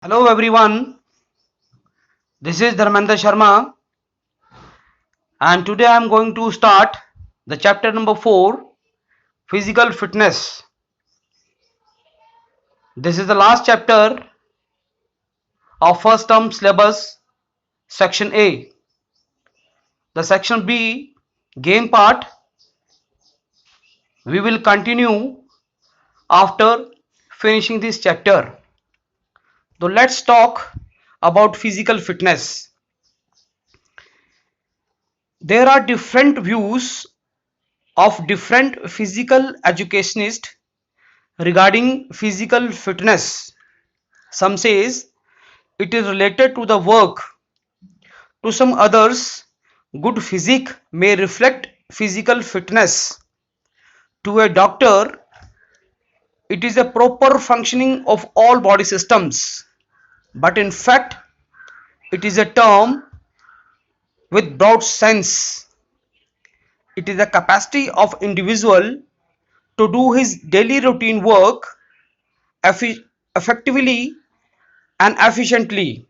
Hello everyone, this is Dharmendra Sharma and today I am going to start the chapter number 4, Physical Fitness. This is the last chapter of first term syllabus section A. The section B, game part, we will continue after finishing this chapter. So let's talk about physical fitness. There are different views of different physical educationists regarding physical fitness. Some says it is related to the work. To some others, good physique may reflect physical fitness. To a doctor, it is a proper functioning of all body systems. But in fact, it is a term with broad sense. It is the capacity of individual to do his daily routine work effectively and efficiently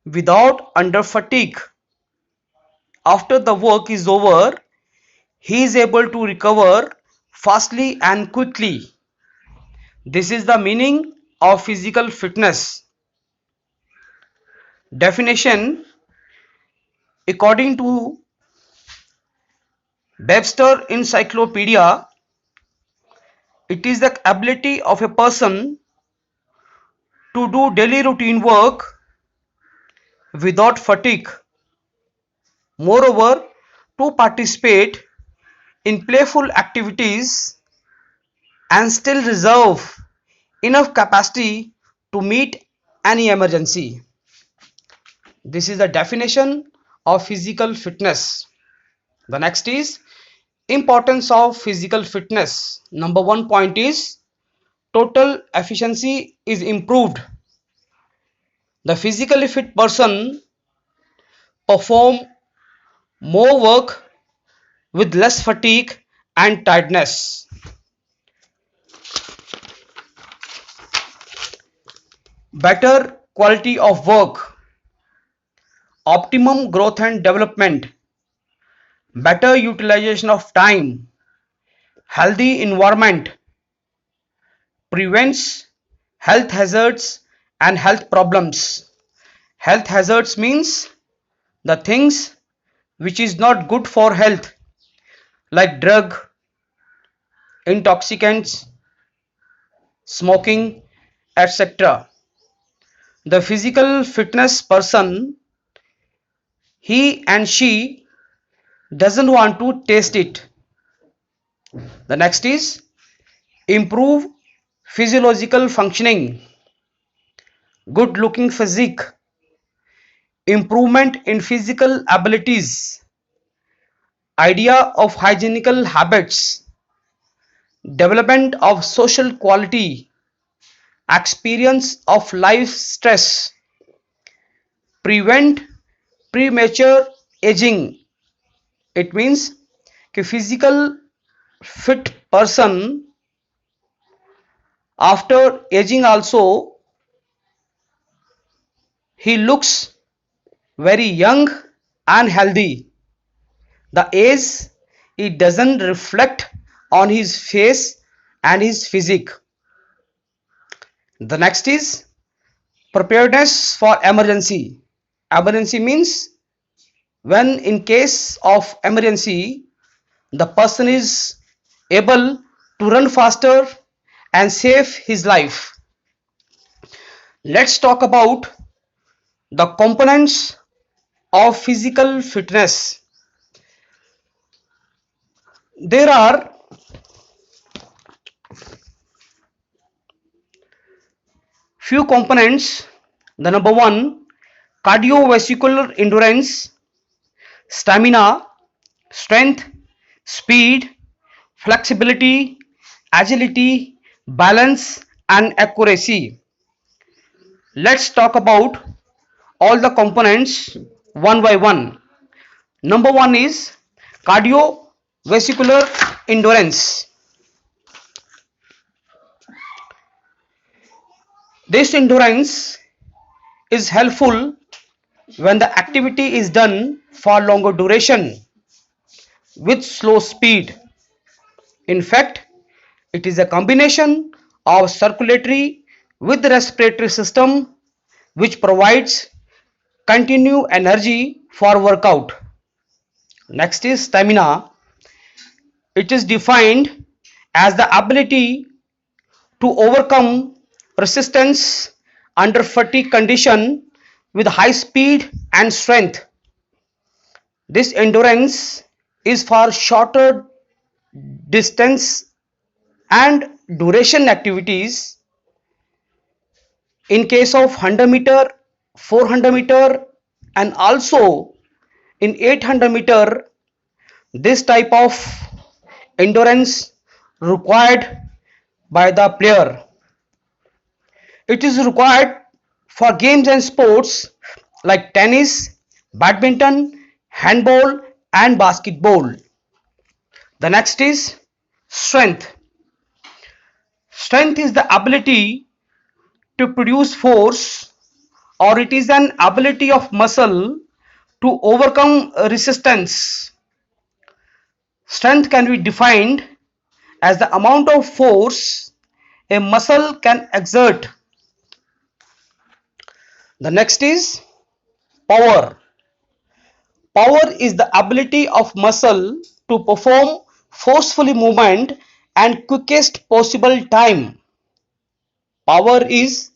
without under fatigue. After the work is over, he is able to recover fastly and quickly. This is the meaning of physical fitness. Definition: according to Webster Encyclopedia, it is the ability of a person to do daily routine work without fatigue. Moreover, to participate in playful activities and still reserve enough capacity to meet any emergency. This is the definition of physical fitness. The next is importance of physical fitness. Number one point is total efficiency is improved. The physically fit person perform more work with less fatigue and tiredness. Better quality of work, optimum growth and development, better utilization of time, healthy environment, prevents health hazards and health problems. Health hazards means the things which is not good for health, like drug, intoxicants, smoking, etc. The physical fitness person, he and she doesn't want to taste it. The next is improve physiological functioning, good looking physique, improvement in physical abilities, idea of hygienical habits, development of social quality, experience of life stress, prevent premature aging. It means कि physical fit person after aging also he looks very young and healthy. The age it doesn't reflect on his face and his physique. The next is preparedness for emergency. Emergency means when in case of emergency the person is able to run faster and save his life. Let's talk about the components of physical fitness. There are few components. The number one, cardiovascular endurance, stamina, strength, speed, flexibility, agility, balance and accuracy. Let's talk about all the components one by one. Number one is cardiovascular endurance. This endurance is helpful when the activity is done for longer duration with slow speed. In fact, it is a combination of circulatory with respiratory system which provides continued energy for workout. Next is stamina. It is defined as the ability to overcome resistance under fatigue condition with high speed and strength. This endurance is for shorter distance and duration activities. In case of 100-meter, 400-meter, and also in 800-meter, this type of endurance required by the player. It is required for games and sports like tennis, badminton, handball, and basketball. The next is strength. Strength is the ability to produce force, or it is an ability of muscle to overcome resistance. Strength can be defined as the amount of force a muscle can exert. The next is power. Power is the ability of muscle to perform forcefully movement and quickest possible time. Power is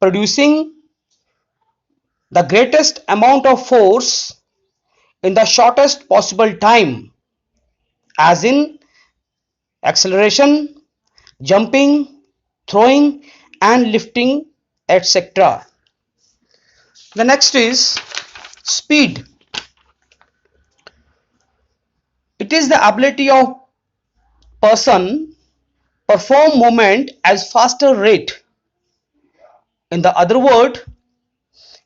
producing the greatest amount of force in the shortest possible time, as in acceleration, jumping, throwing, and lifting, etc. The next is speed. It is the ability of person perform movement as faster rate. In the other word,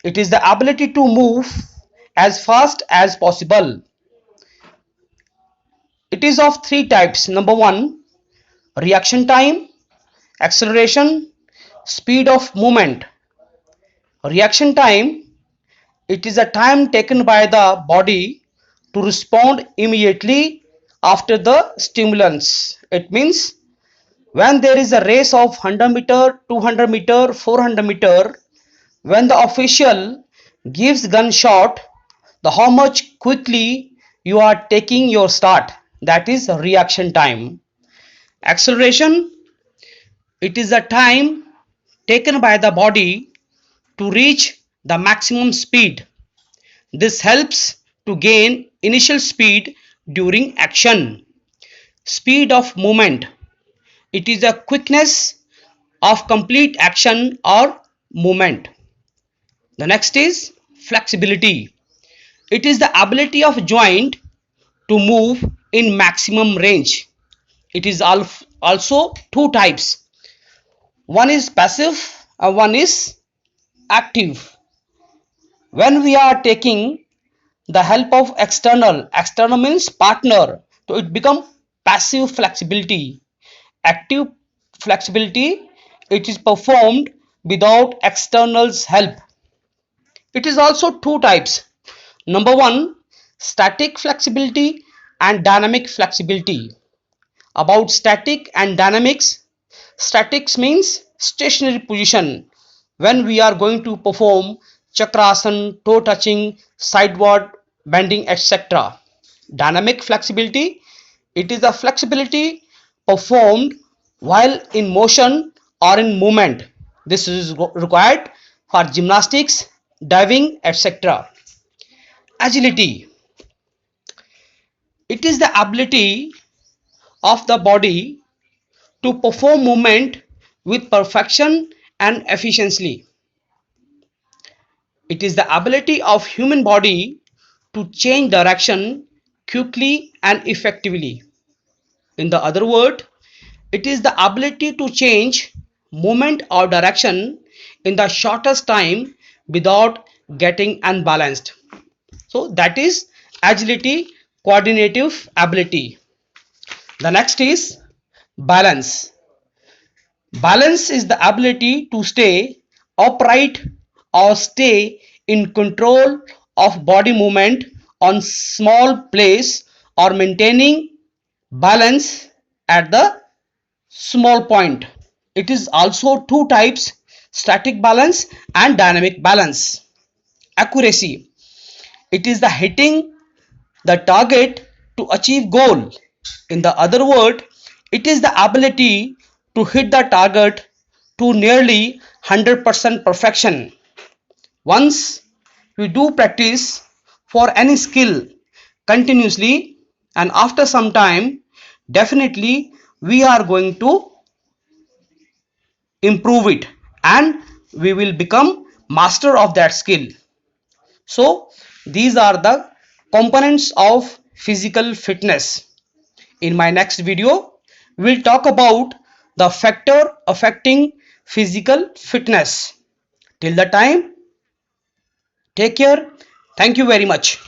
it is the ability to move as fast as possible. It is of three types. Number one, reaction time, acceleration, speed of movement. Reaction time, it is a time taken by the body to respond immediately after the stimulants. It means when there is a race of 100-meter, 200-meter, 400-meter, when the official gives gunshot, the how much quickly you are taking your start, that is reaction time. Acceleration, it is a time taken by the body to reach the maximum speed. This helps to gain initial speed during action. Speed of movement, it is a quickness of complete action or movement. The next is flexibility. It is the ability of joint to move in maximum range. It is also two types. One is passive and one is active. When we are taking the help of external means partner, so it become passive flexibility. Active flexibility, it is performed without externals help. It is also two types. Number one, static flexibility and dynamic flexibility. About static and dynamics, statics means stationary position when we are going to perform chakrasana, toe touching, sideward bending, etc. Dynamic flexibility, it is a flexibility performed while in motion or in movement. This is required for gymnastics, diving, etc. Agility, it is the ability of the body to perform movement with perfection and efficiency. It is the ability of human body to change direction quickly and effectively. In the other word, it is the ability to change movement or direction in the shortest time without getting unbalanced. So that is agility, coordinative ability. The next is balance. Balance is the ability to stay upright or stay in control of body movement on small place or maintaining balance at the small point. It is also two types: static balance and dynamic balance. Accuracy: it is the hitting the target to achieve goal. In the other word, it is the ability to hit the target to nearly 100% perfection. Once we do practice for any skill continuously, and after some time, definitely we are going to improve it and we will become master of that skill. So these are the components of physical fitness. In my next video, we'll talk about the factor affecting physical fitness. Till the time, take care. Thank you very much.